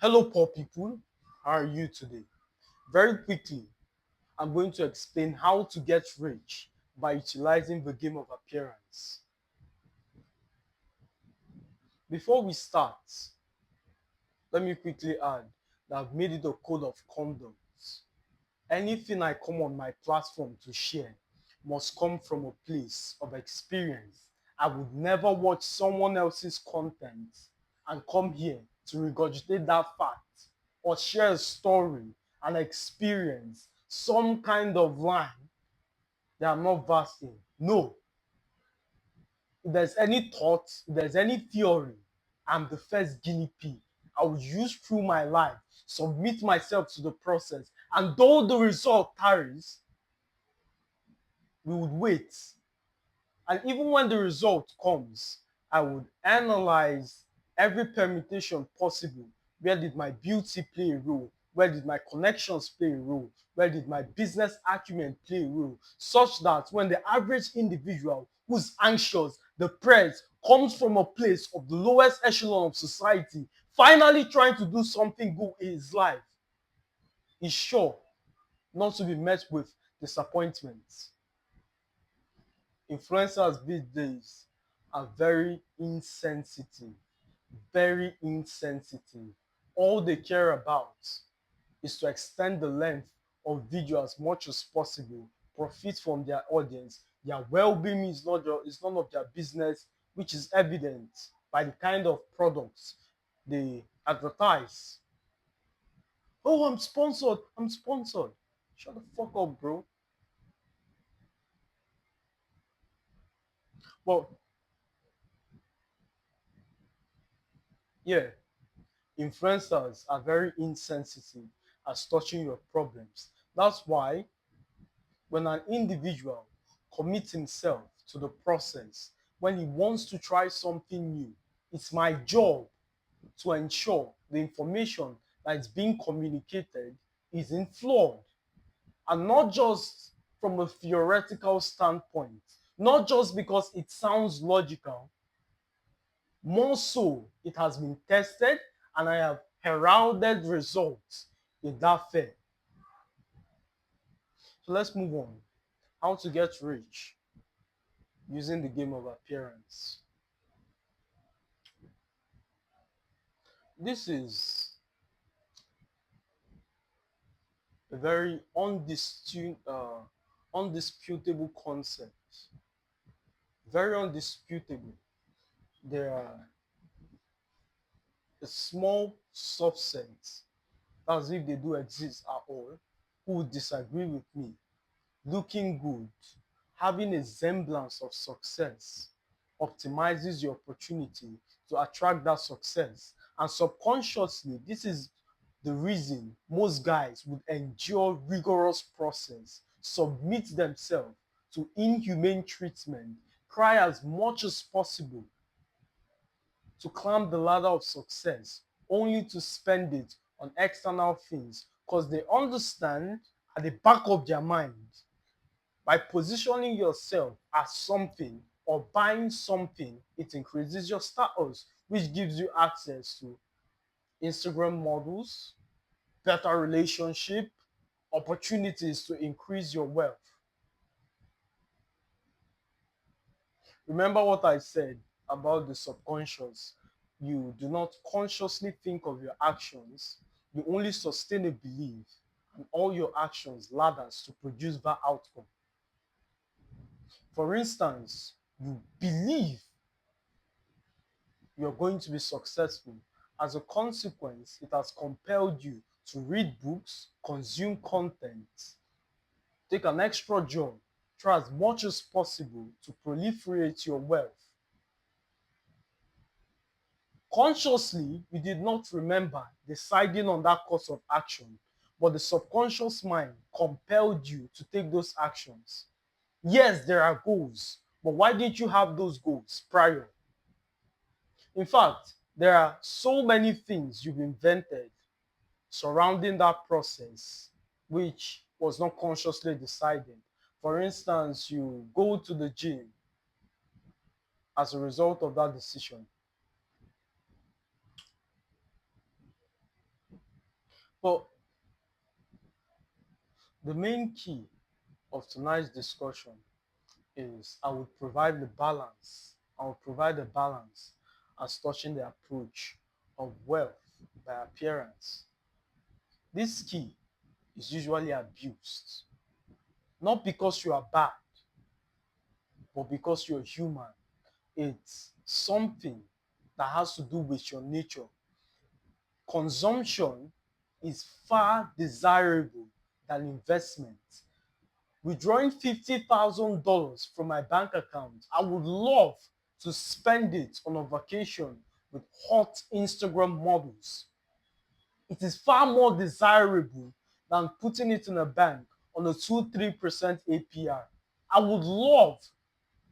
Hello, poor people. How are you today? Very quickly, I'm going to explain how to get rich by utilizing the game of appearance. Before we start, let me quickly add that I've made it a code of conduct. Anything I come on my platform to share must come from a place of experience. I would never watch someone else's content and come here to regurgitate that fact or share a story, an experience, some kind of line that I'm not versed in. No, if there's any thought, if there's any theory, I'm the first guinea pig. I will use through my life, submit myself to the process, and though the result tarries, we would wait. And even when the result comes, I would analyze every permutation possible. Where did my beauty play a role? Where did my connections play a role? Where did my business acumen play a role? Such that when the average individual who's anxious, depressed, comes from a place of the lowest echelon of society, finally trying to do something good in his life, is sure not to be met with disappointment. Influencers these days are very insensitive, very insensitive. All they care about is to extend the length of video as much as possible, profit from their audience. Their well-being is none of their business, which is evident by the kind of products they advertise. Oh, I'm sponsored. I'm sponsored. Shut the fuck up, bro. Well, yeah, influencers are very insensitive as touching your problems. That's why when an individual commits himself to the process, when he wants to try something new, it's my job to ensure the information that is being communicated isn't flawed. And not just from a theoretical standpoint, not just because it sounds logical, more so, it has been tested and I have heralded results in that fair. So let's move on. How to get rich using the game of appearance. This is a very undisputable concept. Very undisputable. There are a small subset, as if they do exist at all, who would disagree with me. Looking good, having a semblance of success optimizes your opportunity to attract that success. And subconsciously, this is the reason most guys would endure rigorous process, submit themselves to inhumane treatment, try as much as possible to climb the ladder of success, only to spend it on external things because they understand at the back of their mind by positioning yourself as something or buying something, it increases your status, which gives you access to Instagram models, better relationship, opportunities to increase your wealth. Remember what I said about the subconscious. You do not consciously think of your actions, you only sustain a belief, and all your actions ladders to produce that outcome. For instance, you believe you're going to be successful. As a consequence, it has compelled you to read books, consume content, take an extra job, try as much as possible to proliferate your wealth. Consciously, you did not remember deciding on that course of action, but the subconscious mind compelled you to take those actions. Yes, there are goals, but why didn't you have those goals prior? In fact, there are so many things you've invented surrounding that process, which was not consciously decided. For instance, you go to the gym as a result of that decision. The main key of tonight's discussion is I would provide the balance. I will provide a balance as touching the approach of wealth by appearance. This key is usually abused, not because you are bad, but because you're human. It's something that has to do with your nature. Consumption is far desirable than investment. Withdrawing $50,000 from my bank account, I would love to spend it on a vacation with hot Instagram models. It is far more desirable than putting it in a bank on a 2-3% APR. I would love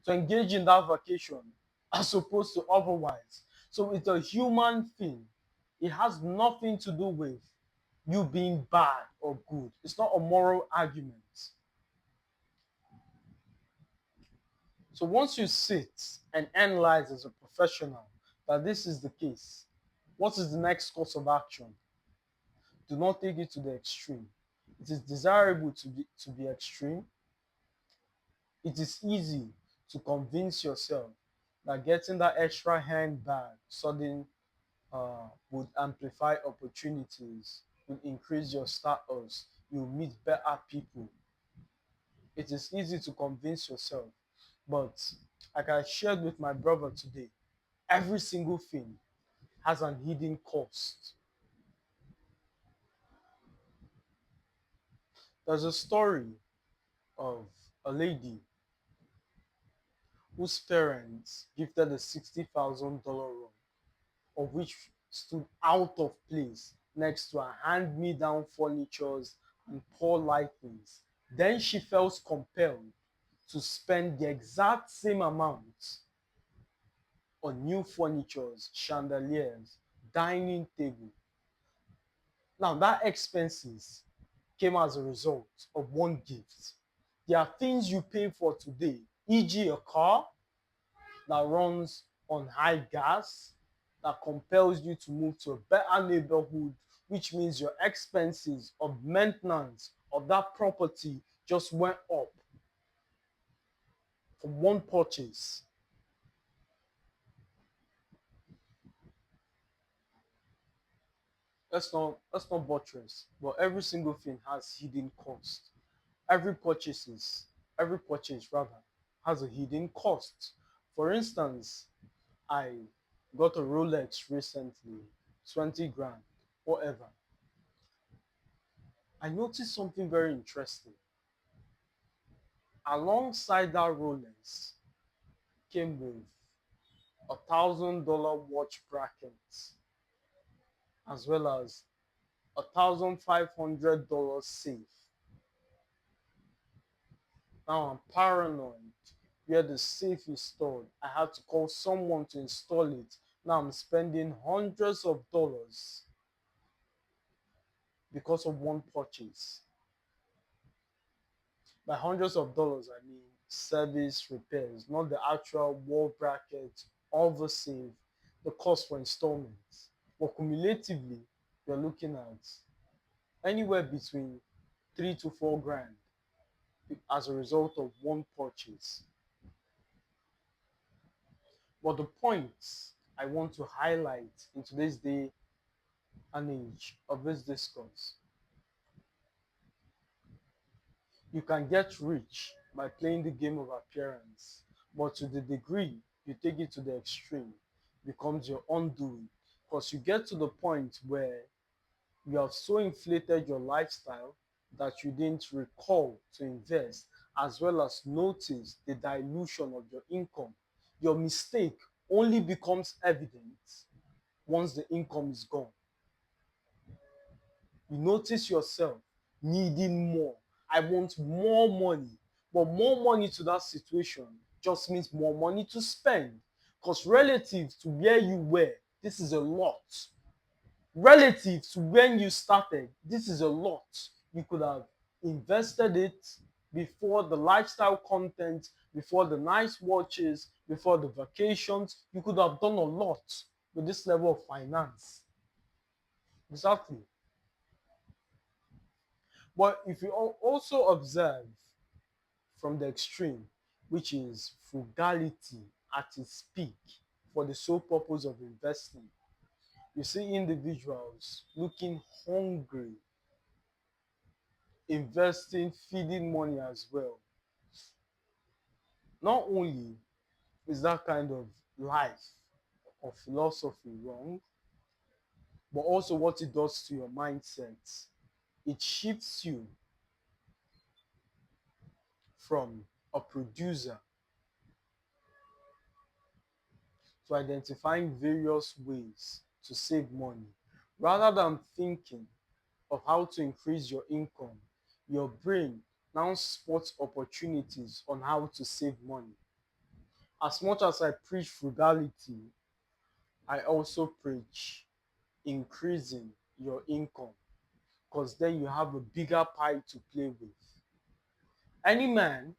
to engage in that vacation as opposed to otherwise. So it's a human thing. It has nothing to do with you being bad or good. It's not a moral argument. So once you sit and analyze as a professional that this is the case, what is the next course of action? Do not take it to the extreme. It is desirable to be extreme. It is easy to convince yourself that getting that extra handbag sudden would amplify opportunities, would increase your status, you'll meet better people. It is easy to convince yourself, but like I shared with my brother today, every single thing has an hidden cost. There's a story of a lady whose parents gifted a $60,000 rug, of which stood out of place next to her hand-me-down furnitures and poor lightings. Then she felt compelled to spend the exact same amount on new furnitures, chandeliers, dining table. Now that expenses came as a result of one gift. There are things you pay for today, e.g. a car that runs on high gas, that compels you to move to a better neighborhood, which means your expenses of maintenance of that property just went up from one purchase. Let's not buttress, but every single thing has hidden cost. Every purchase rather has a hidden cost. For instance, I got a Rolex recently, 20 grand, whatever. I noticed something very interesting. Alongside that Rolex came with $1,000 watch brackets, as well as $1,500 safe. Now I'm paranoid where the safe is stored. I had to call someone to install it. Now I'm spending hundreds of dollars because of one purchase. By hundreds of dollars, I mean service repairs, not the actual wall bracket, all the save, the cost for installments. But cumulatively, you're looking at anywhere between 3 to 4 grand as a result of one purchase. But the point I want to highlight in today's day and age of this discourse, you can get rich by playing the game of appearance, but to the degree you take it to the extreme, becomes your undoing. Because you get to the point where you have so inflated your lifestyle that you didn't recall to invest, as well as notice the dilution of your income. Your mistake only becomes evident once the income is gone. You notice yourself needing more. I want more money. But more money to that situation just means more money to spend. Because relative to where you were, this is a lot. Relative to when you started, this is a lot. You could have invested it before the lifestyle content, before the nice watches, before the vacations. You could have done a lot with this level of finance. Exactly. But if you also observe from the extreme, which is frugality at its peak for the sole purpose of investing, you see individuals looking hungry, investing, feeding money as well. Not only is that kind of life or philosophy wrong, but also what it does to your mindset. It shifts you from a producer to identifying various ways to save money. Rather than thinking of how to increase your income, your brain now spots opportunities on how to save money. As much as I preach frugality, I also preach increasing your income, because then you have a bigger pie to play with. Any man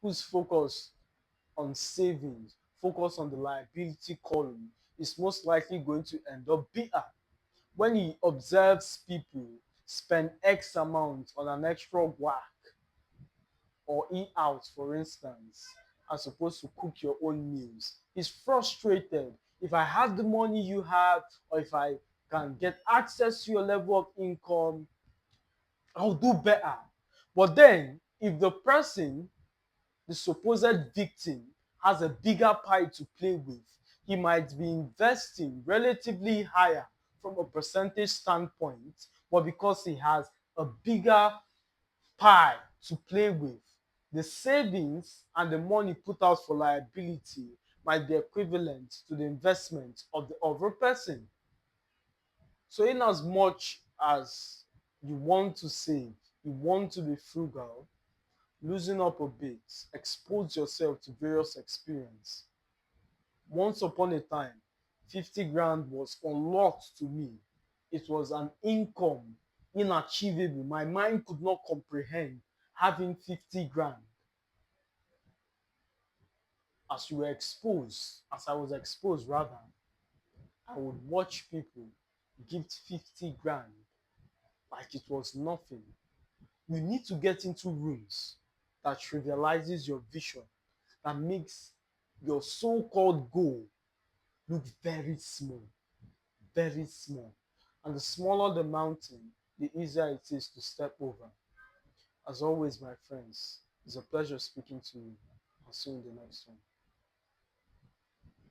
who's focused on savings, focused on the liability column, is most likely going to end up bitter when he observes people spend X amount on an extra whack or eat out, for instance, as opposed to cook your own meals. He's frustrated. If I have the money you have, or if I can get access to your level of income, I'll do better. But then, if the person, the supposed victim, has a bigger pie to play with, he might be investing relatively higher from a percentage standpoint, but because he has a bigger pie to play with, the savings and the money put out for liability might be equivalent to the investment of the other person. So, in as much as you want to save, you want to be frugal, loosen up a bit, expose yourself to various experience. Once upon a time, 50 grand was unlocked to me. It was an income inachievable. My mind could not comprehend having 50 grand. As you were exposed, as I was exposed rather, I would watch people gift 50 grand like it was nothing. You need to get into rooms that trivializes your vision, that makes your so-called goal look very small, very small. And the smaller the mountain, the easier it is to step over. As always, my friends, it's a pleasure speaking to you. I'll see you in the next one.